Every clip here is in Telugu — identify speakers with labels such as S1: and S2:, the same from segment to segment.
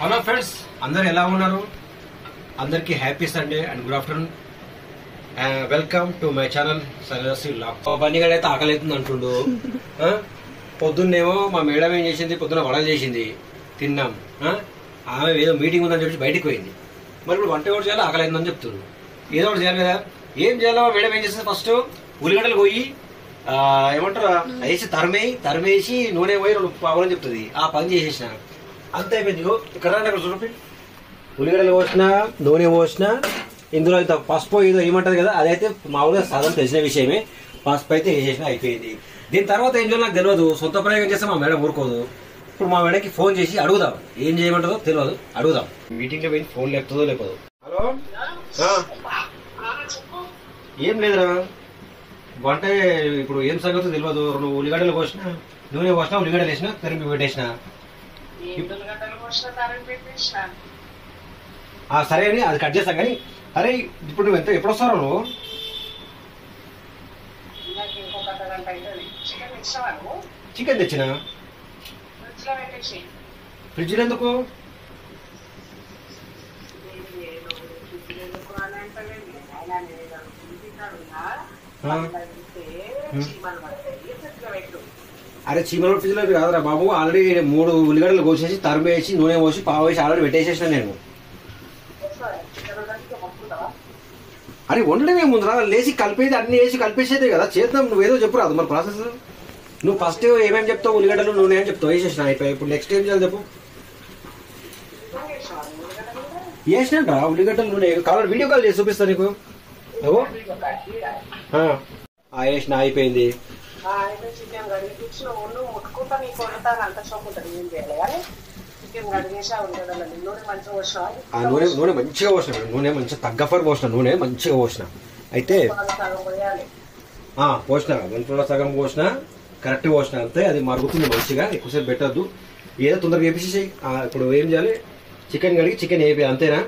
S1: హలో ఫ్రెండ్స్, అందరు ఎలా ఉన్నారు? అందరికీ happy Sunday and good afternoon. Welcome to my channel Saraswati lock. బన్నీగాడు అయితే ఆకలి అవుతుంది అంటుండు. పొద్దున్నేమో మా మేడం ఏం చేసింది, పొద్దున్న వడలు చేసింది, తిన్నాం. ఆమె ఏదో మీటింగ్ ఉందని చెప్పి బయటికి పోయింది. మరి ఇప్పుడు వంట కూడా చేయాలి, ఆకలి అవుతుందని చెప్తున్నారు. ఏదో ఒకటి చేయాలి కదా. ఏం చేయాలో మేడం ఏం చేస్తుంది, ఫస్ట్ ఉల్లిగడ్డలు పోయి ఏమంటారు వేసి తరిమేసి నూనె పోయి 2 పావులని చెప్తుంది. ఆ పని చేసేసిన అంతే అయిపోయింది. ఇక్కడ చూడండి, ఉల్లిగడ్డలు పోసిన, నూనె పోసిన, ఇందులో ఇంత పసుపు ఏదో ఏమంటది కదా, అదైతే మామూలుగా సాధారణ తెలిసిన విషయమే. పసుపు అయితే వేసేసిన అయిపోయింది. దీని తర్వాత ఏం చేయాలో నాకు తెలియదు. సొంత ప్రయోగం చేస్తే మా మేడం ఊరుకోదు. ఇప్పుడు మా మేడంకి ఫోన్ చేసి అడుగుదాం, ఏం చేయమంటుందో తెలియదు, అడుగుదాం. మీటింగ్ లో పోయి ఫోన్ లేపుతుందో లేకపోదు. హలో, ఏం లేదురా, వంట ఇప్పుడు ఏం సంగతి తెలియదు. 2 ఉల్లిగడ్డలు కోసిన, నూనె పోసిన, ఉల్లిగడ్డలు వేసిన, తరిమి పెట్టేసిన. సరే అని అది కట్ చేస్తాం. కానీ అరే ఇప్పుడు నువ్వు ఎప్పుడు వస్తావు నువ్వు? చికెన్ తెచ్చిన ఫ్రిడ్జ్ లో ఎందుకు? అరే చీమల ఫ్రిడ్జ్ లో కాదురా బాబు, ఆల్రెడీ 3 ఉల్లిగడ్డలు కోసేసి తరిమేసి నూనె పోసి పావు వేసి ఆల్రెడీ పెట్టేసేసిన నేను. అరే వండడం ఏముందిరా, లేచి కలిపేది అన్ని వేసి కలిపేసేదే కదా చేద్దాం. నువ్వేదో చెప్పు రాదు మరి ప్రాసెస్. నువ్వు ఫస్ట్ ఏమేమి చెప్తావు, ఉల్లిగడ్డలు నూనె అని చెప్తావు, వేసేసిన అయిపోయి. ఇప్పుడు నెక్స్ట్ ఏం చేయాలి చెప్పు? వేసినట్రా ఉల్లిగడ్డలు నూనె కావాలి, వీడియో కాల్ చేసి చూపిస్తా నీకు. వేసిన అయిపోయింది. నూనె మంచిగా పోసిన, నూనె మంచిగా తగ్గఫర్ పోసిన, నూనె మంచిగా పోసిన. అయితే పోసిన 1 సగం పోసిన, కరెక్ట్ పోసిన. అంతే, అది మరుగుతుంది మంచిగా, ఎక్కువసేపు పెట్టద్దు. ఏదో తొందరగా వేపించేసి ఇప్పుడు ఏం చేయాలి, చికెన్ కడిగి చికెన్ వేపి. అంతేనా?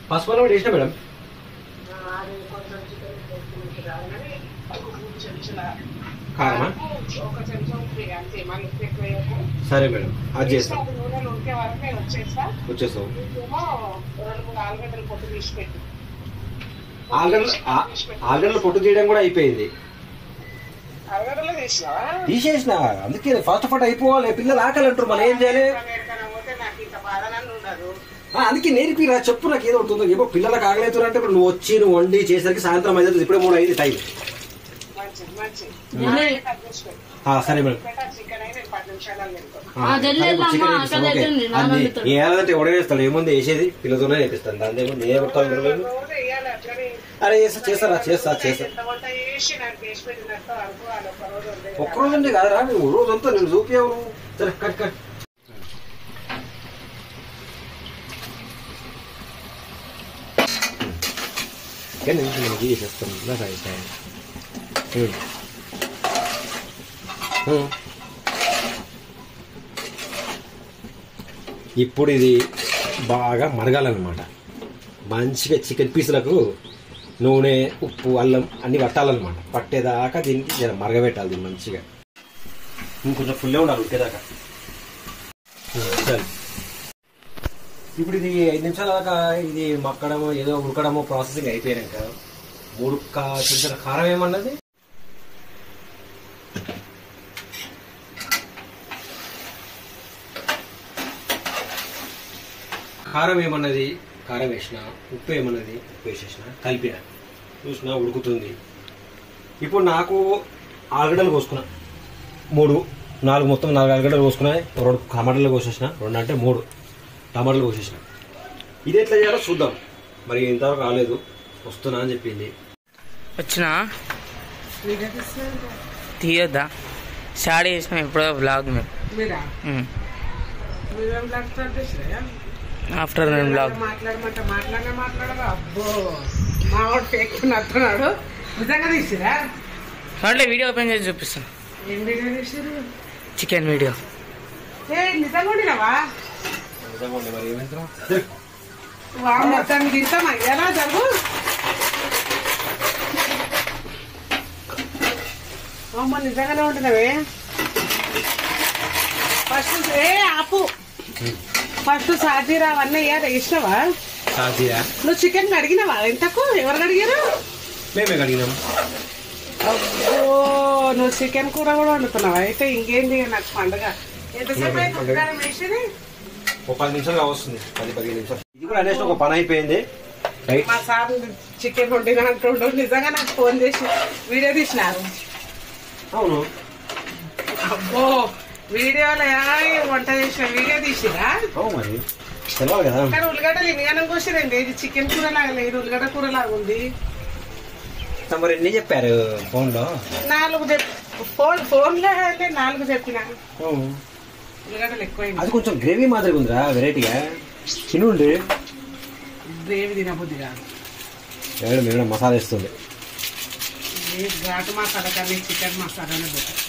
S1: పసుపు కూడా వేసిన మేడం. కారమా? సరే మేడం, అది చేస్తాం. వచ్చేస్తాం. ఆలుగడ్డలు పొట్టు తీయడం కూడా అయిపోయింది, తీసేసిన. అందుకే ఫాస్ట్ అయిపోవాలి, పిల్లలు ఆకలి అంటారు. మళ్ళీ ఏం చేయాలి? అందుకే నేర్పిరా, చెప్పు నాకు ఏదో ఉంటుందో. ఏమో పిల్లలకు ఆగలేతున్నారు అంటే ఇప్పుడు నువ్వు వచ్చి నువ్వు వండి చేసరికి సాయంత్రం అయితే ఇప్పుడే 3 అయింది టైం. సరే మేడం, ఏదంటే ఎవడేస్తాడు, ఏముంది వేసేది, పిల్లతోనే వేపిస్తాను. దాని ఏముంది, ఏ కొడతాను. అరే చేస్తారా, చేస్తా. ఒక్కరోజు అంటే కాదురా, నువ్వు రోజంతా నేను చూపించావు. సరే కట్. ఇప్పుడు ఇది బాగా మరగాలన్నమాట. మంచిగా చికెన్ పీసులకు నూనె, ఉప్పు, అల్లం అన్ని పట్టాలన్నమాట. పట్టేదాకా దీనికి మరగబెట్టాలి. దీన్ని మంచిగా ఇంకొంచెం ఫుల్లే ఉండాలి ఉట్టేదాకా. ఇప్పుడు ఇది 5 నిమిషాల దాకా ఇది మక్కడమో ఏదో ఉడకడమో ప్రాసెసింగ్ అయిపోయాక 3 చెంచాల కారం ఏమన్నది, కారం ఏమన్నది, కారం వేసిన, ఉప్పు ఏమన్నది, ఉప్పు వేసేసిన, కలిపిన, చూసిన ఉడుకుతుంది. ఇప్పుడు నాకు ఆలుగడ్డలు కోసుకున్నా 3, 4 మొత్తం 4 ఆలుగడ్డలు కోసుకున్నా. 2 టమాటాలు కోసేసిన, 2 అంటే 3 టమాటాలు కోసేసిన. ఇది ఎట్లా చేయాలో చూద్దాం. మరి ఇంతవరకు రాలేదు, వస్తున్నా అని చెప్పింది.
S2: వచ్చినా తీయొద్దా? స్టార్ట్ చేసిన ఎప్పుడో బ్లాగ్ ఆఫ్టర్నూన్ బ్లాగ్. అంటే వీడియో ఓపెన్ చేసి చూపిస్తాను. Chicken video.
S3: మొత్తానికి తింటామా ఎలా జరుగు అమ్మ నిజంగానే ఉంటున్నావే. ఫస్ట్ ఆపు. ఫస్ట్ సాజీరా అవన్నీ వేసినావా? నువ్వు చికెన్ అడిగినావా? ఎంతకు ఎవరు అడిగారు?
S1: మేమే అడిగినాం.
S3: అబ్బో నువ్వు చికెన్ కూర కూడా వండుతున్నావా? అయితే ఇంకేంది నాకు పండుగ. ఎంతసేపు వేసేది?
S1: ఒక 10 నిమిషాలు వస్తుంది, 10-15 నిమిషాలు. ఇది కూడా అనేసి ఒక పని అయిపోయింది.
S3: మా సార్ చికెన్ వండినా అంటుండ్రు. నిజంగా నాకు ఫోన్ చేసి వీడియో తీసినారు.
S1: అవును.
S3: అబ్బో వీడియోలో వంట చేసిన వీడియో తీసిరా?
S1: మరి తెలియదు కదా.
S3: కానీ ఉల్లిగడ్డలు ఇన్నిగానం కోసిరండి. ఇది చికెన్ కూర లాగా లేదు, ఉల్లిగడ్డ కూర లాగా ఉంది.
S1: మరి ఎన్ని చెప్పారు ఫోన్ లో?
S3: 4 ఫోన్లో అయితే 4 చెప్పిన. ఉల్లిగడ్డలు ఎక్కువైంది.
S1: అది కొంచెం గ్రేవీ మాదిరిగా ఉందిరా, వెరైటీగా తినుండి.
S3: గ్రేవీ తినబుద్ది కాదు.
S1: మేడం మసాలా వేస్తుంది.
S3: ఘాటు మసాలా కానీ చికెన్ మసాలానే బెటర్.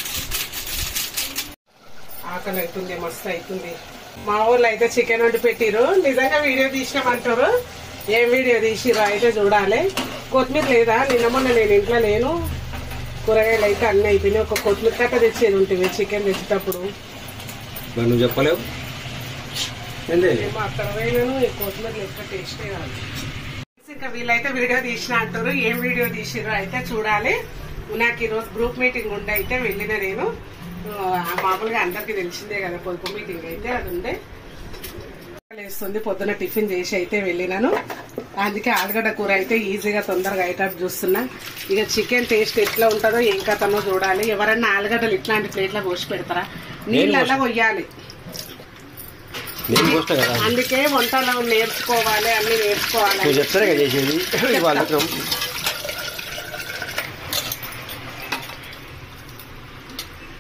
S3: ఆకలి అవుతుంది, మస్తు అవుతుంది. మా ఊళ్ళో అయితే చికెన్ వండి పెట్టిరు. నిజంగా వీడియో తీసినామంటారు. ఏం వీడియో తీసిరు అయితే చూడాలి. కొత్తిమీర లేదా? నిన్న మొన్న నేను ఇంట్లో లేను. కూరగాయలు అయితే అన్నీ అయిపోయినాయి. ఒక కొత్తిమీర కట్ట తెచ్చేది ఉంటుంది చికెన్ తెచ్చేటప్పుడు.
S1: నువ్వు చెప్పలేవు.
S3: మేము అక్కడ పోయినాను. ఈ కొత్తిమీర లెక్క టేస్టే కాదు. ఇంకా వీళ్ళైతే వీడియో తీసిన అంటారు. ఏం వీడియో తీసిరో అయితే చూడాలి. నాకు ఈరోజు గ్రూప్ మీటింగ్ ఉండే అయితే వెళ్ళిన నేను. మామూలుగా అందరికి తెలిసిందే కదా పొదుపు మీటింగ్ అయితే అది ఉండే. వేస్తుంది పొద్దున టిఫిన్ చేసి అయితే వెళ్ళినాను. అందుకే ఆలుగడ్డ కూర అయితే ఈజీగా తొందరగా అయ్యేటట్టు చూస్తున్నా. ఇక చికెన్ టేస్ట్ ఎట్లా ఉంటుందో ఏం కథనో చూడాలి. ఎవరన్నా ఆలుగడ్డలు ఇట్లాంటి ప్లేట్లో కోసి పెడతారా? నీళ్ళల్లా కొయ్యాలి. అందుకే వంటలు నేర్చుకోవాలి, అన్ని నేర్చుకోవాలి.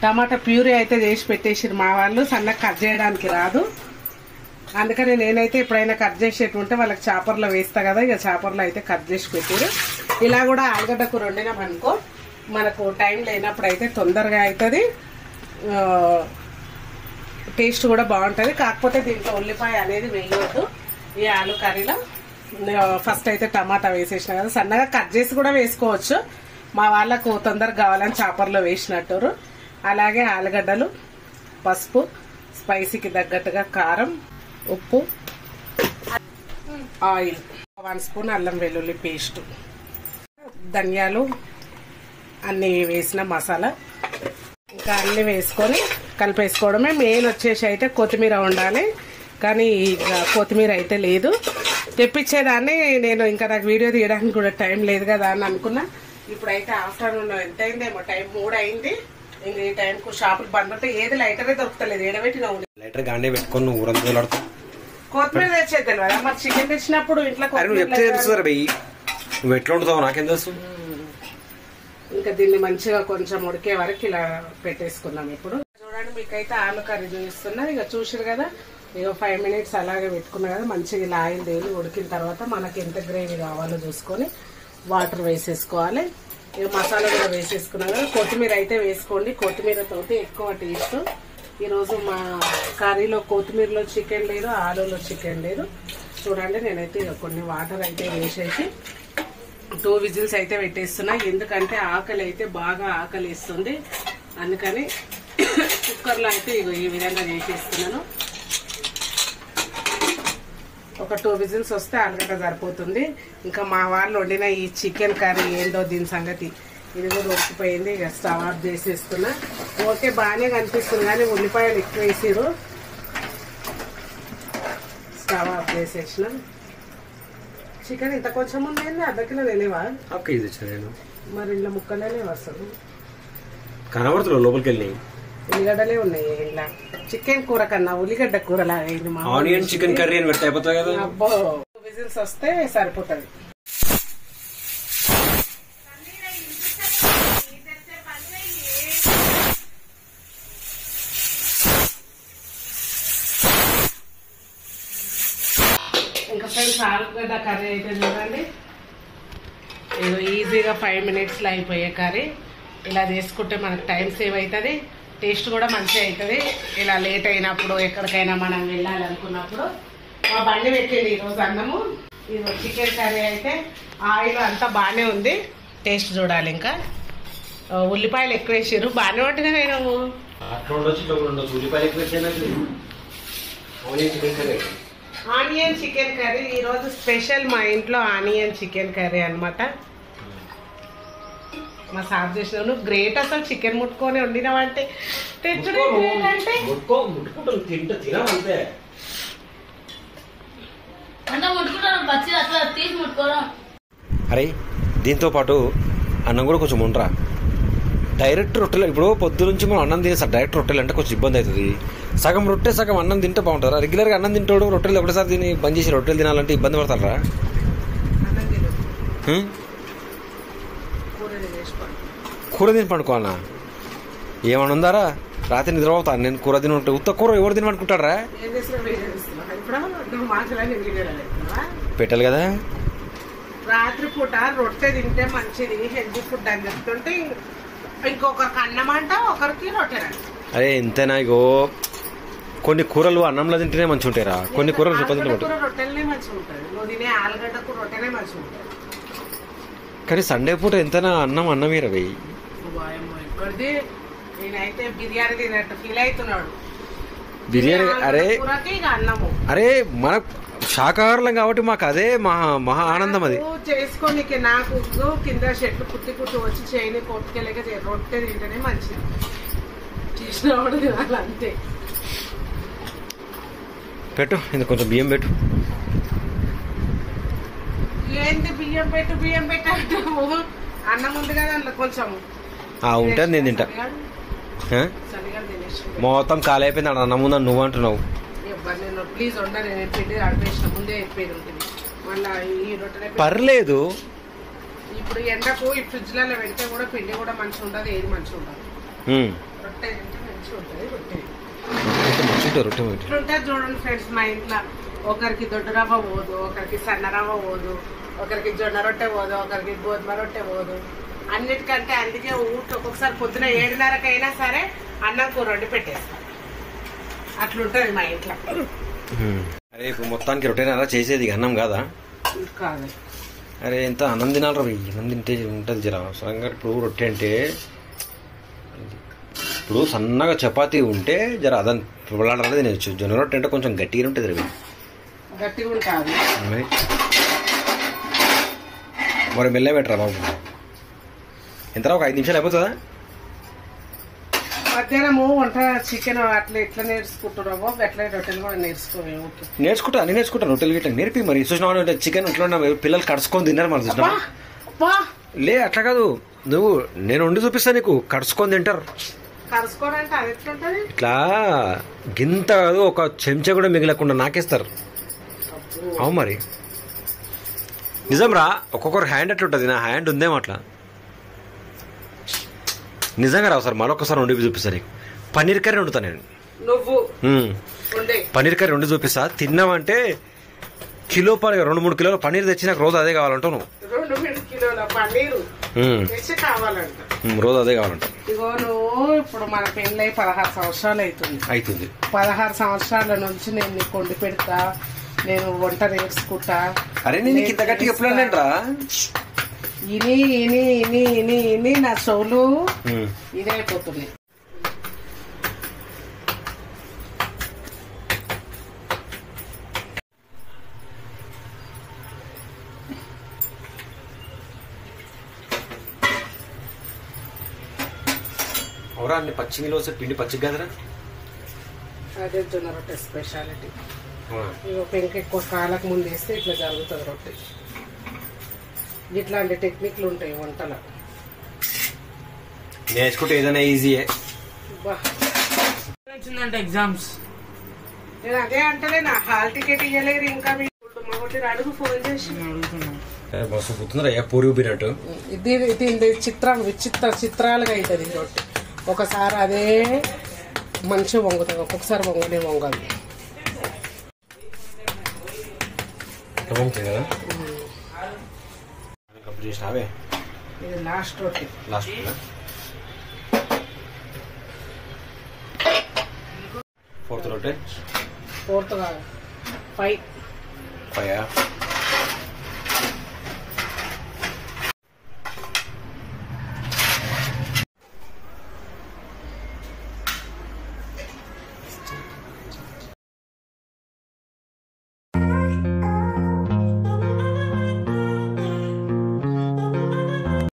S3: టమాటా ప్యూరీ అయితే చేసి పెట్టేసారు మా వాళ్ళు. సన్నగా కట్ చేయడానికి రాదు. అందుకని నేనైతే ఎప్పుడైనా కట్ చేసేట్టు ఉంటే వాళ్ళకి చాపర్లో వేస్తా కదా. ఇక చాపర్లో అయితే కట్ చేసి పెట్టారు. ఇలా కూడా ఆలుగడ్డ కూర వండినాం అనుకో, మనకు టైం లేనప్పుడు అయితే తొందరగా అవుతుంది. టేస్ట్ కూడా బాగుంటుంది. కాకపోతే దీంట్లో ఉల్లిపాయ అనేది వేయవద్దు. ఈ ఆలు కర్రీలో ఫస్ట్ అయితే టమాటా వేసేసిన కదా, సన్నగా కట్ చేసి కూడా వేసుకోవచ్చు. మా వాళ్ళకు తొందరగా కావాలని చాపర్లో వేసినట్టు. అలాగే ఆలుగడ్డలు, పసుపు, స్పైసీకి తగ్గట్టుగా కారం, ఉప్పు, ఆయిల్, 1 స్పూన్ అల్లం వెల్లుల్లి పేస్ట్, ధనియాలు అన్నీ వేసిన మసాలా, ఇంకా అన్నీ వేసుకొని కలిపేసుకోవడమే. మెయిన్ వచ్చేసి అయితే కొత్తిమీర ఉండాలి. కానీ కొత్తిమీర అయితే లేదు. తెప్పించేదాన్ని నేను. ఇంకా నాకు వీడియో తీయడానికి కూడా టైం లేదు కదా అని అనుకున్నా. ఇప్పుడైతే ఆఫ్టర్నూన్ ఎంత అయిందేమో, టైం 3 అయింది. ఇంక ఈ టైంకు షాపులు బంద్ ఉంటే ఏది లైటరే దొరుకుతలేదు. ఏడబెట్టిన
S1: లైటర్ గానే పెట్టుకొని నువ్వు ఊరంతా
S3: కొత్తిమీర తెచ్చేది తెలియదా? మరి చికెన్ తెచ్చినప్పుడు ఇంట్లో
S1: నువ్వు ఎట్లా ఉంటుందో నాకేం తెలుసు.
S3: ఇంకా దీన్ని మంచిగా కొంచెం ఉడికే వరకు ఇలా పెట్టేసుకున్నాం. ఇప్పుడు చూడండి మీకైతే ఆలు కర్రీ చూపిస్తున్నా. ఇక చూసారు కదా, ఇక 5 మినిట్స్ అలాగే పెట్టుకున్నా కదా. మంచిగా ఇలా ఆయిల్ తేలి ఉడికిన తర్వాత మనకి ఎంత గ్రేవీ కావాలో చూసుకొని వాటర్ వేసేసుకోవాలి. ఇక మసాలా కూడా వేసేసుకున్నాం కదా. కొత్తిమీర అయితే వేసుకోండి. కొత్తిమీరతోటి ఎక్కువ టేస్ట్. ఈరోజు మా కర్రీలో కొత్తిమీరలో చికెన్ లేదు, ఆలులో చికెన్ లేదు. చూడండి నేనైతే కొన్ని వాటర్ అయితే వేసేసి 2 విజిల్స్ అయితే పెట్టేస్తున్నా. ఎందుకంటే ఆకలి అయితే బాగా ఆకలి ఇస్తుంది. అందుకని కుక్కర్లో అయితే ఈ విధంగా చేసేస్తున్నాను. ఒక 2 విజిల్స్ వస్తే ఆలుగడ్డ సరిపోతుంది. ఇంకా మా వాళ్ళు వండిన ఈ చికెన్ కర్రీ ఏందో దీని సంగతి. ఇది కూడా ఉడికిపోయింది. ఇక స్టవ్ ఆఫ్ చేసేస్తున్నా. ఓకే బాగానే కనిపిస్తుంది కానీ ఉల్లిపాయలు ఎక్కువ వేసిరు. స్టవ్ ఆఫ్ చేసేసిన. చికెన్ ఇంత కొంచెం ఉంది, అర్ధ కిలో తెలియవా? మరి ఇంట్లో ముక్కలే వస్తుంది.
S1: కనబడుతున్నా లోపలికి వెళ్ళి
S3: ఉల్లిగడ్డలే ఉన్నాయి ఇలా. చికెన్ కూర కన్నా ఉల్లిగడ్డ కూర లాగైంది.
S1: ఆనియన్ చికెన్ కర్రీ అని పెడితే అయిపోతుంది కదా.
S3: అబ్బో 2 విజిల్స్ వస్తే సరిపోతుంది. ఇంకా ఫ్రెండ్స్ ఆలుగడ్డ కర్రీ అయితే చూడండి. ఏదో ఈజీగా 5 మినిట్స్లో అయిపోయే కర్రీ. ఇలా చేసుకుంటే మనకు టైం సేవ్ అవుతుంది. టేస్ట్ కూడా మంచిగా అవుతుంది. ఇలా లేట్ అయినప్పుడు ఎక్కడికైనా మనం వెళ్ళాలనుకున్నప్పుడు. మా బండి పెట్టింది ఈరోజు అన్నము. ఈరోజు చికెన్ కర్రీ అయితే ఆయిల్ అంతా బాగానే ఉంది. టేస్ట్ చూడాలి. ఇంకా ఉల్లిపాయలు ఎక్కువ వేసారు బాగానే ఉంటుంది నువ్వు.
S1: అట్లా ఉండొచ్చు, ఇట్లా కూడా ఉండొచ్చు. ఉల్లిపాయలు ఎక్కువ వేసాను, chicken curry.
S3: Onion chicken curry ఈరోజు స్పెషల్ మా ఇంట్లో ఆనియన్ చికెన్ కర్రీ అనమాట. మా సార్ చేసిన నువ్వు గ్రేట్ అసలు చికెన్ ముట్టుకొని వండినావంటే
S1: ముట్టుకుంటాను తినమంతే. అరే దీంతో పాటు అన్నం కూడా కొంచెం ఉండరా. డైరెక్ట్ రొట్టెలు ఇప్పుడు పొద్దు నుంచి మనం అన్నం తినే డైరెక్ట్ రొట్టెలు అంటే కొంచెం ఇబ్బంది అవుతుంది. సగం రొట్టె సగం అన్నం తింటే బాగుంటారా. రెగ్యులర్గా అన్నం తింటాడు, రొట్టెలు ఒకటేసారి తిని బంద్ చేసి రొట్టెలు తినాలంటే ఇబ్బంది పడతారా. కూర తిని పండుకోవాలనా? ఏమన్నా ఉందారా? రాత్రి నిద్ర అవుతాను నేను కూర తిని ఉంటే. ఉత్త కూర ఎవరు తిని పండుకుంటారా? పెట్టాలి కదా.
S3: రాత్రి పూట రొట్టె తింటే మంచిది, హెల్తీ ఫుడ్ అని చెప్తుంటే ఇంకొకరికి అన్నం అంట, ఒకరికి రొట్టె.
S1: అరే ఎంతైనా ఇగో కొన్ని కూరలు అన్నంలో తింటేనే మంచిగా ఉంటాయిరా, కొన్ని కూరలు
S3: రొట్టెలనే మంచిగా ఉంటుంది. నువ్వు తినే ఆలుగడ్డకు రొట్టెనే మంచిగా ఉంటుంది.
S1: కానీ సండే పూట ఎంతైనా అన్నమే రవి.
S3: ఇక్కడిది నేనైతే బిర్యానీ తినట్టు ఫీల్ అవుతున్నాడు.
S1: బిర్యానీ
S3: అన్నము
S1: అరే మన శాకాహారులం కాబట్టి మాకు అదే మహా ఆనందం. అది
S3: చేసుకోనికి నాకు కింద చెట్లు పుట్టి వచ్చి చేయని కొట్టుకెళ్ళక రొట్టె తింటేనే మంచిది. చేసినవాడు తినాలి అంతే.
S1: పెట్టు ఇంత కొంచెం బియ్యం పెట్టు.
S3: ఏంది బియ్యం పెట్టు అన్నం ఉంది కదా అందులో కొంచెం
S1: ఉంటుంది, నేను తింటా. మొత్తం ఖాళీ అయిపోయింది అన్నం ఉందని నువ్వు అంటున్నావు.
S3: ప్లీజ్ ఉండాలి, నేను పిండి అడిపేసిన ముందే చెప్పేది ఉంటుంది. మళ్ళీ ఈ రొట్టె
S1: పర్లేదు.
S3: ఇప్పుడు ఎండకు ఈ ఫ్రిడ్జ్ లలో పెడితే కూడా పిండి కూడా మంచిగా ఉండదు, ఏది మంచిగా ఉండదు. రొట్టె తింటే మంచిగా ఉంటుంది. రొట్టె ఇట్లుంటే చూడండి ఫ్రెండ్స్, మా ఇంట్లో ఒకరికి దొడ్డు రవ్వ పోదు, ఒకరికి సన్న రవ్వ పోదు, ఒకరికి జొన్న రొట్టె పోదు, ఒకరికి గోధుమ రొట్టె పోదు. అన్నిటికంటే అందుకే ఊరికి ఒక్కొక్కసారి పొద్దున 7:30కైనా సరే అన్నం కూర వండి పెట్టేస్తాం. అట్లుంటది మా ఇంట్లో.
S1: అరే ఇప్పుడు మొత్తానికి రొట్టెనా చేసేది, అన్నం కాదా?
S3: కాదు.
S1: అరే ఎంత అన్నం తినాలి రవి, అన్నం తింటే ఉంటుంది జర అవసరంగా. ఇప్పుడు రొట్టె అంటే ఇప్పుడు సన్నగా చపాతీ ఉంటే జర అదని పులాడరాదే తినచ్చు. జొన్న రొట్టె అంటే కొంచెం గట్టిగా ఉంటుంది రవి.
S3: గట్టిగా ఉంటుంది
S1: మరి మెల్ల పెట్టరా బాబు. ఎంత ఒక 5 నిమిషాలు అయిపోతుందా?
S3: మధ్యాహ్నము వంట చికెన్ అట్లా ఎట్లా నేర్చుకుంటున్నావో అట్లా రొట్టెలు కూడా నేర్చుకుంటా.
S1: నేను నేర్చుకుంటాను రొట్టెలు గిట్లా నేర్పి. మరి చూసినా చికెన్ ఇట్లా పిల్లలు కడుచుకొని తిన్నారు మరి చూసినా. లే అట్లా కాదు, నేను వండి చూపిస్తాను నీకు, కడుచుకొని తింటారు. ఇట్లా గింత కాదు, ఒక చెంచా కూడా మిగిలకుండా నాకేస్తారు. అవు మరి నిజం రా. ఒక్కొక్కరు హ్యాండ్ ఎట్లుంటుంది, నా హ్యాండ్ ఉందేమో అట్లా. నిజంగా రావు సార్, మరొకసారి వండి చూపిస్తా నీకు. పన్నీర్ కర్రీ వండుతా నేను. పన్నీర్ కర్రీ వండి చూపిస్తా. తిన్నామంటే కిలో 2-3 కిలోల పన్నీర్ తెచ్చి నాకు రోజు అదే కావాలంటావు నువ్వు. రోజు అదే కావాలంట.
S3: ఇగో నువ్వు ఇప్పుడు మన పెళ్ళై 16 సంవత్సరాలు అవుతుంది. 16 సంవత్సరాల నుంచి నేను నీకు వండి పెడతా, నేను వంట నేర్చుకుంటా.
S1: అరే నేను ఇంత గట్టిగా ఎప్పుడేంట్రా
S3: ఇని నా చెవులు ఇదే అయిపోతున్నాయి.
S1: అవురా అన్ని పచ్చిమిలో పిండి పచ్చిగా కదరా.
S3: అదే జొన్న రొట్టె స్పెషాలిటీ. పెంక ఎక్కువ కాలకు ముందు వేస్తే ఇట్లా జరుగుతుంది రొట్టె. ఇట్లాంటి టెక్నిక్లు ఉంటాయి వంటలో.
S1: నేర్చుకుంటే ఏదైనా ఈజీయే.
S2: ఎగ్జామ్స్
S3: నేను అదే అంటే నా హాల్ టికెట్ ఇవ్వలేరు ఇంకా. అడుగు ఫోన్ చేసి
S1: పూరి ఉబ్బినట్టు.
S3: ఇది చిత్రాలుగా అవుతుంది రొట్టె. ఒకసారి అదే మంచిగా వంగుతుంది, ఒక్కొక్కసారి వంగదు. ఇది లాస్ట్ రొట్టె.
S1: ఫోర్త్ రొట్టె.
S3: ఫోర్త్ కాదు, 5.